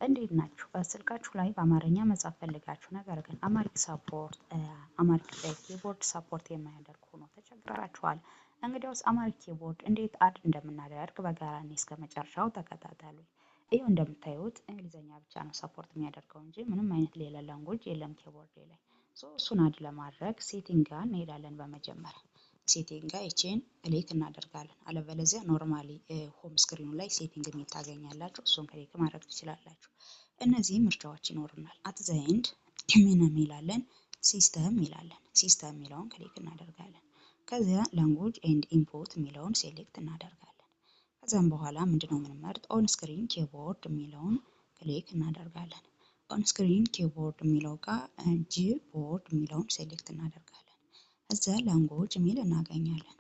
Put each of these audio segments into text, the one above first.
እንዴት ናችሁ? ስልካችሁ ላይ በአማርኛ መጻፍ ፈልጋችሁ ነገር ግን አማሪክ ኪቦርድ ሰፖርት የማያደርግ ሆኖ ተቸግራችኋል። እንግዲያውስ አማሪክ ኪቦርድ እንዴት አድ እንደምናደርግ በጋራ እስከ መጨረሻው ተከታተሉ። ይሄው እንደምታዩት እንግሊዘኛ ብቻ ነው ሰፖርት የሚያደርገው እንጂ ምንም አይነት ሌላ ላንጉዌጅ የለም ኪቦርድ ላይ። እሱን አድ ለማድረግ ሴቲንግ ጋር እንሄዳለን። በመጀመሪያ ሴቲንግ ጋር ይቺን ክሊክ እናደርጋለን። አለበለዚያ ኖርማሊ ሆም ስክሪኑ ላይ ሴቲንግ የሚል ታገኛላችሁ። እሱን ክሊክ ማድረግ ትችላላችሁ። እነዚህ ምርጫዎች ይኖሩናል። አት ዘ ኤንድ ምን እንላለን? ሲስተም ይላለን። ሲስተም የሚለውን ክሊክ እናደርጋለን። ከዚያ ላንጉዌጅ ኤንድ ኢንፑት የሚለውን ሴሌክት እናደርጋለን። ከዛም በኋላ ምንድነው የምንመርጥ? ኦን ስክሪን ኪቦርድ የሚለውን ክሊክ እናደርጋለን። ኦን ስክሪን ኪቦርድ የሚለው ጋር ጂ ቦርድ የሚለውን ሴሌክት እናደርጋለን። እዛ ላንጉዌጅ የሚል እናገኛለን።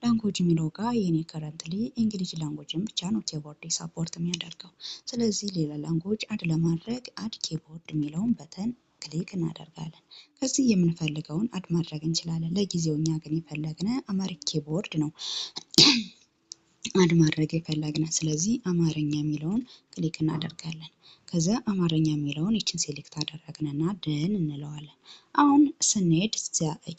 ላንጉዌጅ የሚለው ጋር የኔ ከረንትሊ እንግሊዝ ላንጉዌጅን ብቻ ነው ኪቦርድ ሰፖርት የሚያደርገው። ስለዚህ ሌላ ላንጉዌጅ አድ ለማድረግ አድ ኪቦርድ የሚለውን በተን ክሊክ እናደርጋለን። ከዚህ የምንፈልገውን አድ ማድረግ እንችላለን። ለጊዜው እኛ ግን የፈለግነ አማሪክ ኪቦርድ ነው አድ ማድረግ የፈለግነ። ስለዚህ አማርኛ የሚለውን ክሊክ እናደርጋለን። ከዛ አማርኛ የሚለውን ይችን ሴሌክት አደረግንና ደን እንለዋለን። አሁን ስንሄድ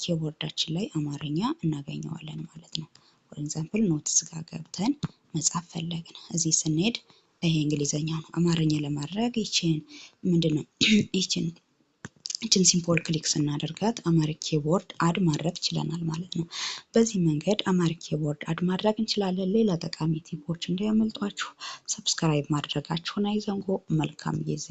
ኪቦርዳችን ላይ አማርኛ እናገኘዋለን ማለት ነው። ፎር ኤግዛምፕል ኖትስ ጋር ገብተን መጻፍ ፈለግን። እዚህ ስንሄድ ይሄ እንግሊዘኛ ነው። አማርኛ ለማድረግ ይችን ሲምቦል ክሊክ ስናደርጋት አማሪክ ኪቦርድ አድ ማድረግ ችለናል ማለት ነው። በዚህ መንገድ አማሪክ ኪቦርድ አድ ማድረግ እንችላለን። ሌላ ጠቃሚ ቲፖች እንዳያመልጧችሁ ሰብስክራይብ ማድረጋችሁን አይዘንጉ። መልካም ጊዜ